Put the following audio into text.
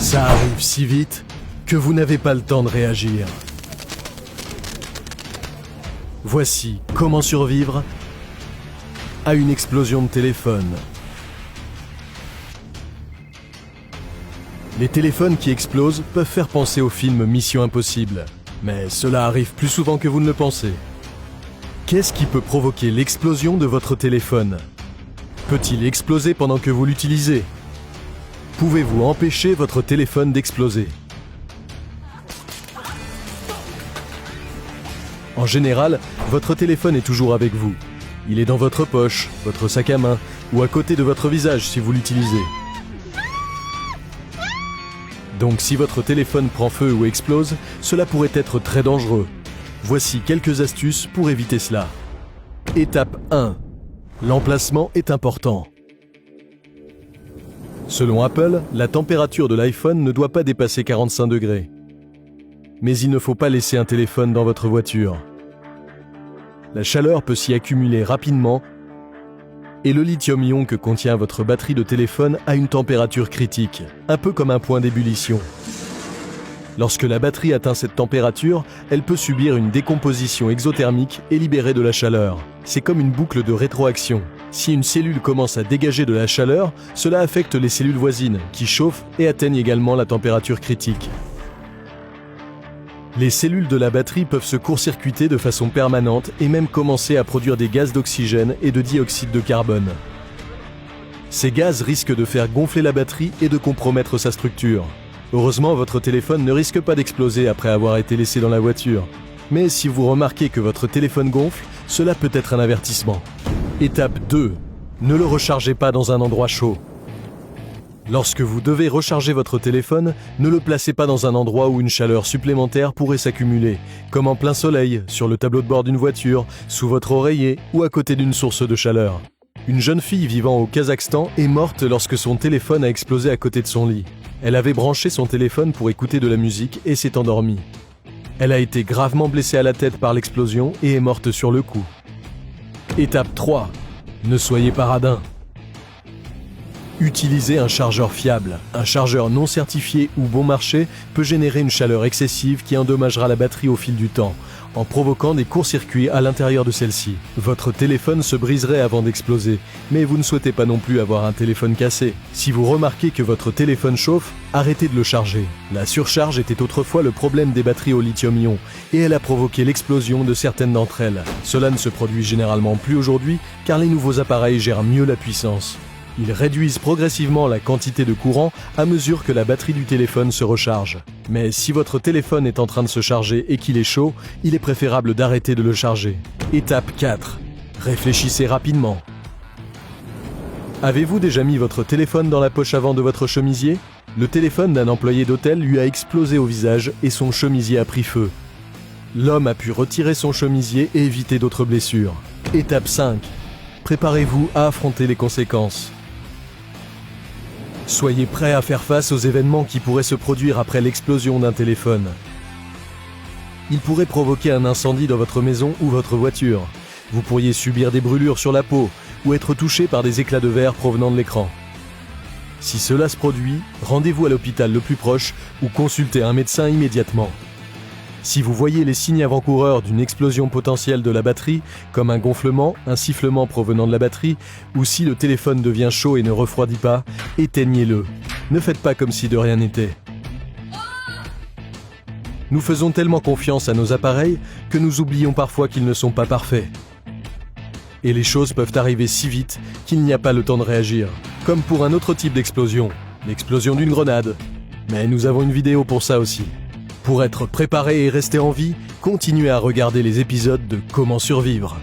Ça arrive si vite que vous n'avez pas le temps de réagir. Voici comment survivre à une explosion de téléphone. Les téléphones qui explosent peuvent faire penser au film Mission Impossible, mais cela arrive plus souvent que vous ne le pensez. Qu'est-ce qui peut provoquer l'explosion de votre téléphone? Peut-il exploser pendant que vous l'utilisez? Pouvez-vous empêcher votre téléphone d'exploser? En général, votre téléphone est toujours avec vous. Il est dans votre poche, votre sac à main ou à côté de votre visage si vous l'utilisez. Donc si votre téléphone prend feu ou explose, cela pourrait être très dangereux. Voici quelques astuces pour éviter cela. Étape 1. L'emplacement est important. Selon Apple, la température de l'iPhone ne doit pas dépasser 45 degrés. Mais il ne faut pas laisser un téléphone dans votre voiture. La chaleur peut s'y accumuler rapidement et le lithium-ion que contient votre batterie de téléphone a une température critique, un peu comme un point d'ébullition. Lorsque la batterie atteint cette température, elle peut subir une décomposition exothermique et libérer de la chaleur. C'est comme une boucle de rétroaction. Si une cellule commence à dégager de la chaleur, cela affecte les cellules voisines, qui chauffent et atteignent également la température critique. Les cellules de la batterie peuvent se court-circuiter de façon permanente et même commencer à produire des gaz d'oxygène et de dioxyde de carbone. Ces gaz risquent de faire gonfler la batterie et de compromettre sa structure. Heureusement, votre téléphone ne risque pas d'exploser après avoir été laissé dans la voiture. Mais si vous remarquez que votre téléphone gonfle, cela peut être un avertissement. Étape 2. Ne le rechargez pas dans un endroit chaud. Lorsque vous devez recharger votre téléphone, ne le placez pas dans un endroit où une chaleur supplémentaire pourrait s'accumuler, comme en plein soleil, sur le tableau de bord d'une voiture, sous votre oreiller ou à côté d'une source de chaleur. Une jeune fille vivant au Kazakhstan est morte lorsque son téléphone a explosé à côté de son lit. Elle avait branché son téléphone pour écouter de la musique et s'est endormie. Elle a été gravement blessée à la tête par l'explosion et est morte sur le coup. Étape 3. Ne soyez pas radin. Utilisez un chargeur fiable. Un chargeur non certifié ou bon marché peut générer une chaleur excessive qui endommagera la batterie au fil du temps, en provoquant des courts-circuits à l'intérieur de celle-ci. Votre téléphone se briserait avant d'exploser, mais vous ne souhaitez pas non plus avoir un téléphone cassé. Si vous remarquez que votre téléphone chauffe, arrêtez de le charger. La surcharge était autrefois le problème des batteries au lithium-ion, et elle a provoqué l'explosion de certaines d'entre elles. Cela ne se produit généralement plus aujourd'hui, car les nouveaux appareils gèrent mieux la puissance. Ils réduisent progressivement la quantité de courant à mesure que la batterie du téléphone se recharge. Mais si votre téléphone est en train de se charger et qu'il est chaud, il est préférable d'arrêter de le charger. Étape 4. Réfléchissez rapidement. Avez-vous déjà mis votre téléphone dans la poche avant de votre chemisier? Le téléphone d'un employé d'hôtel lui a explosé au visage et son chemisier a pris feu. L'homme a pu retirer son chemisier et éviter d'autres blessures. Étape 5. Préparez-vous à affronter les conséquences. Soyez prêt à faire face aux événements qui pourraient se produire après l'explosion d'un téléphone. Il pourrait provoquer un incendie dans votre maison ou votre voiture. Vous pourriez subir des brûlures sur la peau ou être touché par des éclats de verre provenant de l'écran. Si cela se produit, rendez-vous à l'hôpital le plus proche ou consultez un médecin immédiatement. Si vous voyez les signes avant-coureurs d'une explosion potentielle de la batterie, comme un gonflement, un sifflement provenant de la batterie, ou si le téléphone devient chaud et ne refroidit pas, éteignez-le. Ne faites pas comme si de rien n'était. Nous faisons tellement confiance à nos appareils que nous oublions parfois qu'ils ne sont pas parfaits. Et les choses peuvent arriver si vite qu'il n'y a pas le temps de réagir. Comme pour un autre type d'explosion, l'explosion d'une grenade. Mais nous avons une vidéo pour ça aussi. Pour être préparé et rester en vie, continuez à regarder les épisodes de Comment survivre.